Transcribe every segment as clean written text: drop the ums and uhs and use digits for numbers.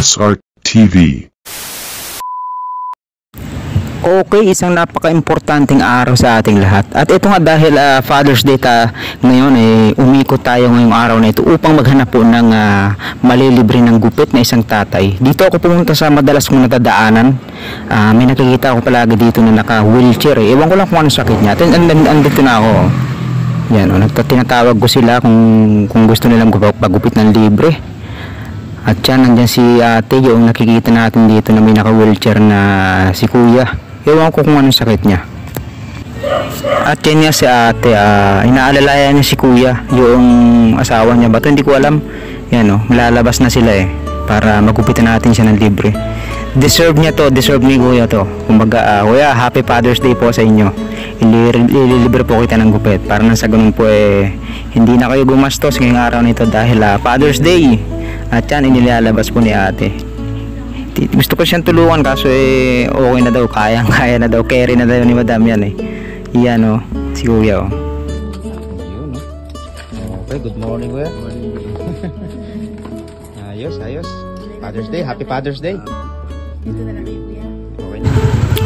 SR TV. Okay, isang napaka-importanting araw sa ating lahat. At ito nga dahil Father's Day ngayon, umikot tayo ngayong araw na ito upang maghanap po ng malilibre ng gupit na isang tatay. Dito ako pumunta sa madalas kong nadadaanan. May nakikita ako palagi dito na naka-wheelchair. Ewan ko lang kung anong sakit niya. Andito na ako. Yan, tinatawag ko sila kung gusto nilang pagupit ng libre. At yan, nandyan si ate, yung nakikita natin dito na may naka-wheelchair na si kuya. Ewan ko kung anong sakit niya. At yan niya si ate, inaalalayan niya si kuya, yung asawa niya ba ito, hindi ko alam. Yan lalabas na sila para magupitan natin siya ng libre. Deserve niya to, deserve ni kuya to. Kumbaga, kuya, happy Father's Day po sa inyo. Ililibre po kita ng gupit. Para nang sa ganun po hindi na kayo gumastos ngayong araw nito dahil Father's Day. At yan, inilalabas po ni ate. Gusto ko siyang tulungan kaso okay na daw, kaya na daw, carry na daw ni madam yan Yan si kuya Okay, good morning kuya. Ayos. Father's Day, happy Father's Day. Dito na lang kayo kuya.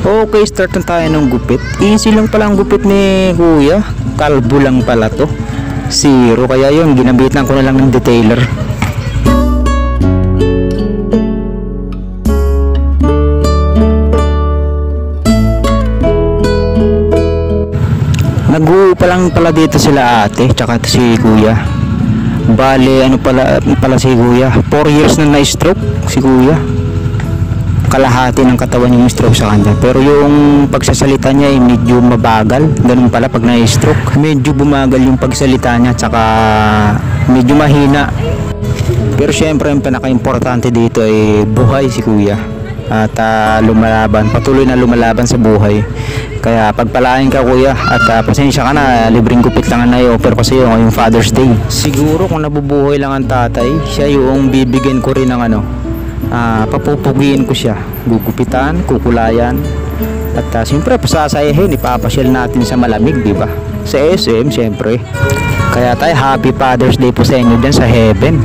Okay, start na tayo ng gupit. Easy lang pala ang gupit ni kuya. Kalbo lang pala to. Zero, kaya yun, ginabitan ko na lang ng detailer. Nag-uupa lang pala dito sila ate tsaka si kuya. Bale pala si kuya, 4 years na na-stroke si kuya. Kalahati ng katawan yung stroke sa kanya. Pero yung pagsasalita niya medyo mabagal. Ganun pala pag na-stroke, medyo bumagal yung pagsalita niya tsaka medyo mahina. Pero syempre yung pinaka-importante dito buhay si kuya. At patuloy na lumalaban sa buhay. Kaya pagpalain ka kuya at pasensya ka na, libreng gupit lang na i-offer ko sa iyo ngayong Father's Day. Siguro kung nabubuhay lang ang tatay, siya yung bibigyan ko rin ng papupugiin ko siya, gugupitan, kukulayan at siyempre pasasayahin, ipapasyal natin sa malamig, di ba? Sa SM siyempre. Kaya tayo, happy Father's Day po sa inyo dyan sa heaven.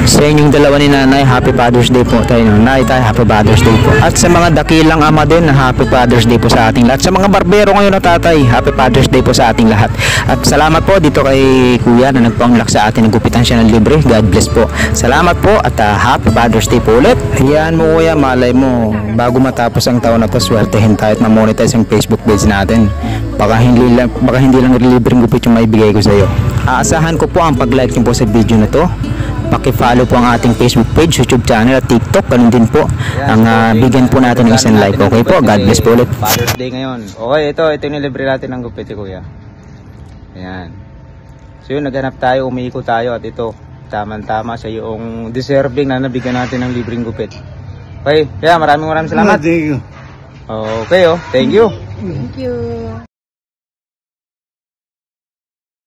Sa inyong dalawa ni nanay, happy Father's Day po tayo. Nay, tayo, happy Father's Day po. At sa mga dakilang ama din, happy Father's Day po sa ating lahat. Sa mga barbero ngayon na tatay, happy Father's Day po sa ating lahat. At salamat po dito kay kuya na nagpanglak sa atin, nagupitan siya ng libre. God bless po. Salamat po at happy Father's Day po ulit. Hayaan mo kuya, malay mo, bago matapos ang taon na to, swertehin tayo at ma-monetize ang Facebook page natin. Baka hindi lang libreng gupit yung maibigay ko sa iyo. Aasahan ko po ang pag-like niyo po sa video na to. Paki-follow po ang ating Facebook page, YouTube channel at TikTok. Ganun din po ang bigyan po natin ng isang like. Okay po, God bless po ulit. Father's Day ngayon. Okay, ito yung libre natin ng gupit kuya. Ayan. So yun, naghanap tayo, umiikot tayo at ito, tama-tama siya yung deserving na nabigyan natin ng libreng gupit. Okay, kaya maraming salamat. Thank you. Okay, thank you. Thank you.